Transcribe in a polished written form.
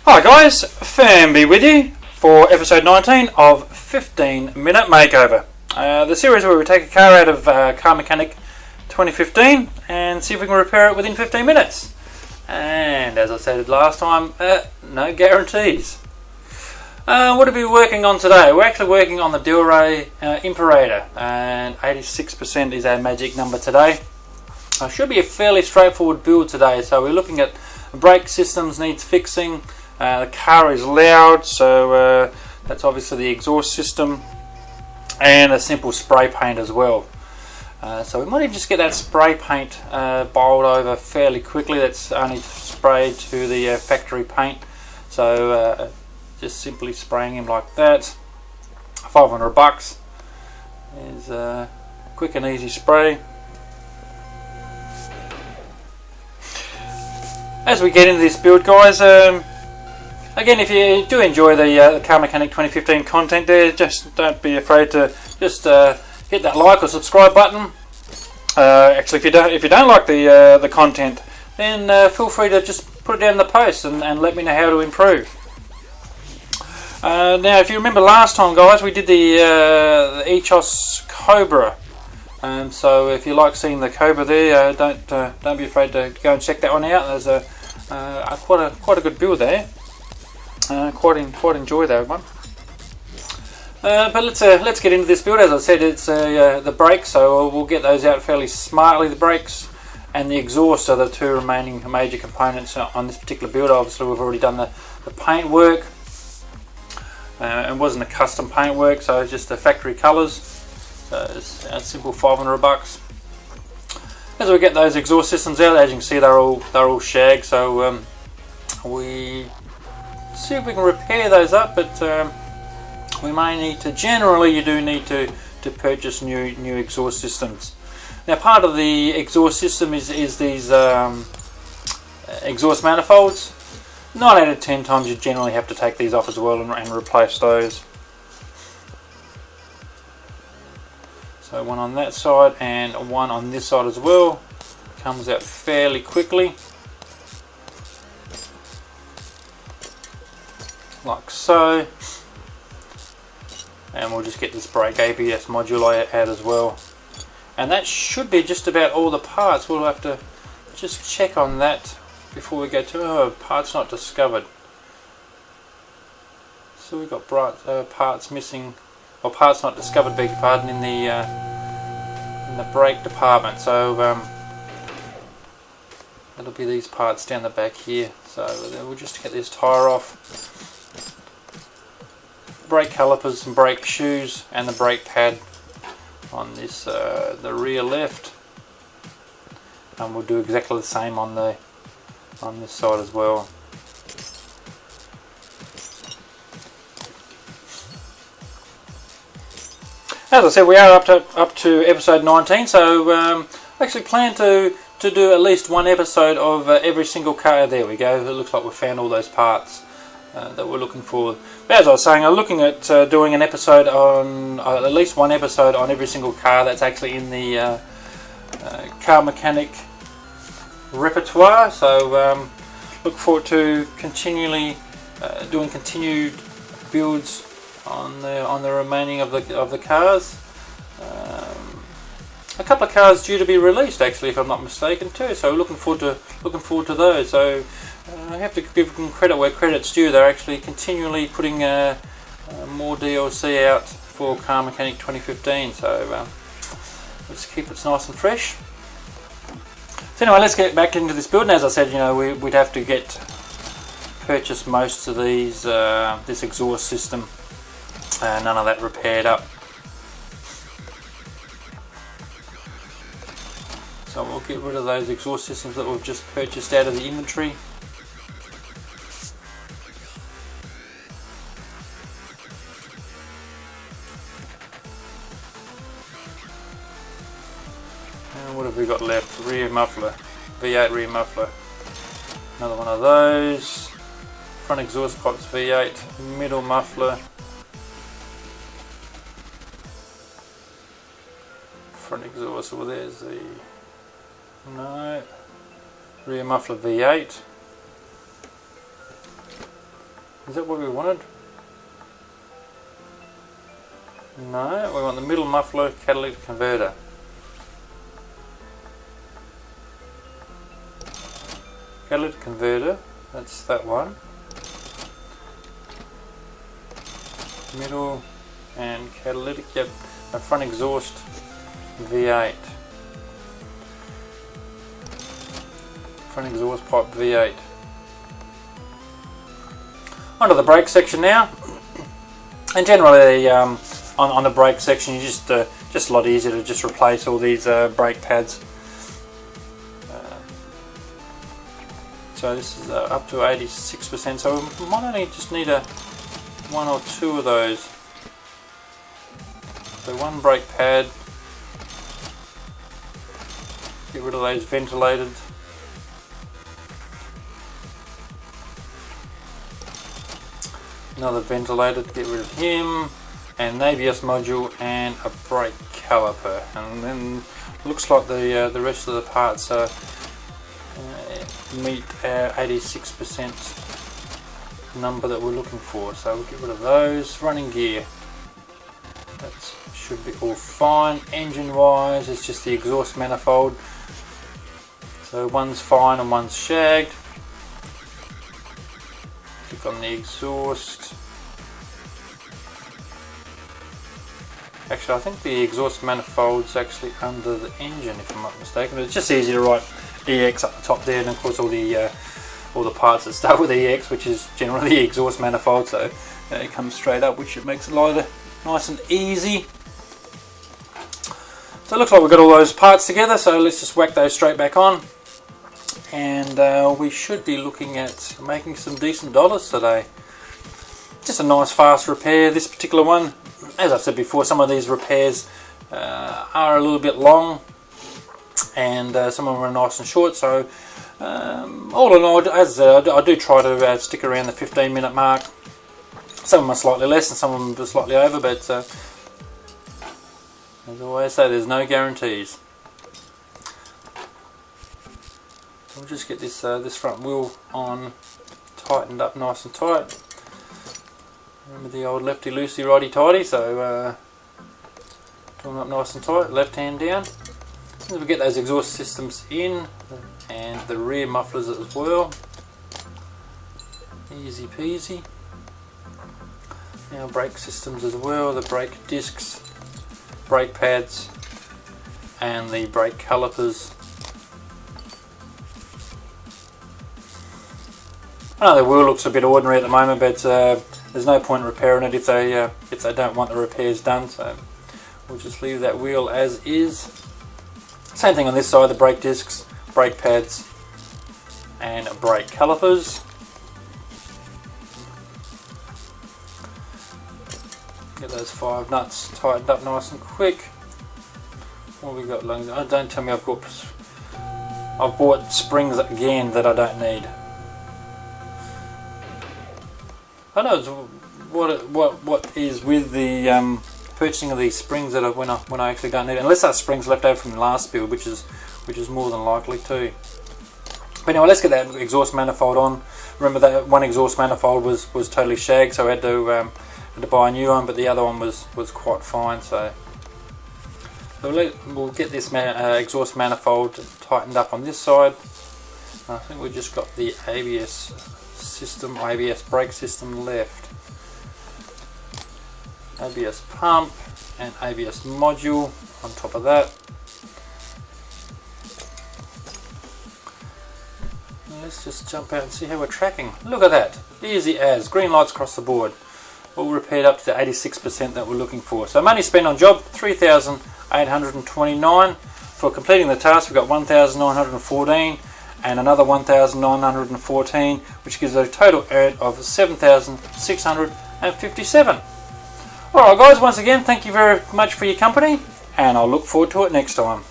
Hi guys, Famby with you for episode 19 of 15 Minute Makeover. The series where we take a car out of Car Mechanic 2015 and see if we can repair it within 15 minutes. And as I said last time, no guarantees. What are we working on today? We're actually working on the Delray Imperator, and 86% is our magic number today. It should be a fairly straightforward build today, so we're looking at brake systems needs fixing. The car is loud, so that's obviously the exhaust system, and a simple spray paint as well. So we might even just get that spray paint bowled over fairly quickly. That's only sprayed to the factory paint, so just simply spraying him like that. $500 is a quick and easy spray. As we get into this build, guys, again, if you do enjoy the Car Mechanic 2015 content there, just don't be afraid to just hit that like or subscribe button. Actually, if you don't like the content, then feel free to just put it down in the post and let me know how to improve. Now, if you remember last time, guys, we did the Echos Cobra. So if you like seeing the Cobra there, don't be afraid to go and check that one out. There's quite a good build there. Quite enjoy that one. But let's get into this build. As I said, it's the brakes, so we'll get those out fairly smartly. The brakes and the exhaust are the two remaining major components on this particular build. Obviously, we've already done the paint work. It wasn't a custom paint work, so it's just the factory colours. So it's a simple $500. As we get those exhaust systems out, as you can see, they're all shagged. So we see if we can repair those up, but we may need to. Generally, you do need to purchase new exhaust systems. Now, part of the exhaust system is these exhaust manifolds. 9 out of 10 times you generally have to take these off as well and replace those. So one on that side and one on this side as well. Comes out fairly quickly, like so. And we'll just get this brake ABS module out as well. And that should be just about all the parts. We'll have to just check on that before we go to parts not discovered. So we've got parts missing, or parts not discovered, beg your pardon, in the brake department. So that'll be these parts down the back here. So we'll just get this tyre off. Brake calipers and brake shoes and the brake pad on this the rear left, and we'll do exactly the same on this side as well. As I said, we are up to episode 19, so I actually plan to do at least one episode of every single car. There we go. It looks like we've found all those parts that we're looking for. But as I was saying, I'm looking at doing an episode on at least one episode on every single car that's actually in the Car Mechanic repertoire. So look forward to continually doing continued builds on the remaining of the cars. A couple of cars due to be released, actually, if I'm not mistaken, too. So looking forward to those. So I have to give them credit where credit's due. They're actually continually putting more DLC out for Car Mechanic 2015. So let's keep it nice and fresh. So anyway, let's get back into this build. And as I said, we'd have to purchase most of these this exhaust system. None of that repaired up. So we'll get rid of those exhaust systems that we've just purchased out of the inventory. And what have we got left? Rear muffler, V8 rear muffler. Another one of those. Front exhaust pipes, V8, middle muffler. Front exhaust, well, there's the rear muffler V8. Is that what we wanted? No, we want the middle muffler catalytic converter. Catalytic converter, that's that one. Middle and catalytic, yep, a front exhaust V8. Front exhaust pipe V8. Onto the brake section now. And generally on the brake section, you just a lot easier to just replace all these brake pads. So this is up to 86%, so we might only just need one or two of those. So one brake pad, get rid of those ventilated. Another ventilated, get rid of him, and an ABS module and a brake caliper, and then looks like the rest of the parts meet our 86% number that we're looking for. So we'll get rid of those. Running gear, that should be all fine. Engine wise, it's just the exhaust manifold, so one's fine and one's shagged. Click on the exhaust. Actually, I think the exhaust manifold's actually under the engine, if I'm not mistaken. But it's just easy to write EX up the top there, and of course all the parts that start with EX, which is generally the exhaust manifold, so it comes straight up, which it makes it nice and easy. So it looks like we've got all those parts together, so let's just whack those straight back on, and we should be looking at making some decent dollars today. Just a nice fast repair. This particular one, as I've said before, some of these repairs are a little bit long, and some of them are nice and short, so all in all, as I do try to stick around the 15-minute mark. Some of them are slightly less and some of them are slightly over, but as I always say, there's no guarantees. We'll just get this front wheel on, tightened up nice and tight. Remember the old lefty loosey righty tighty, so turn up nice and tight, left hand down. And we get those exhaust systems in, and the rear mufflers as well. Easy peasy. Now brake systems as well, the brake discs, brake pads, and the brake calipers. I know the wheel looks a bit ordinary at the moment, but there's no point in repairing it if they don't want the repairs done, so we'll just leave that wheel as is. Same thing on this side, the brake discs, brake pads and brake calipers. Get those 5 nuts tightened up nice and quick. What have we got? Oh, don't tell me I've bought springs again that I don't need. I know what is with the purchasing of these springs that when I actually don't need it, unless that springs left over from the last build, which is more than likely too. But anyway, let's get that exhaust manifold on. Remember that one exhaust manifold was totally shagged, so I had to buy a new one, but the other one was quite fine. So we'll get this exhaust manifold tightened up on this side. I think we just got the ABS system, ABS brake system left. ABS pump and ABS module on top of that. Let's just jump out and see how we're tracking. Look at that, easy as, green lights across the board. All repaired up to the 86% that we're looking for. So money spent on job, 3,829. For completing the task, we've got 1,914 and another 1,914, which gives a total earned of 7,657. Alright guys, once again, thank you very much for your company, and I'll look forward to it next time.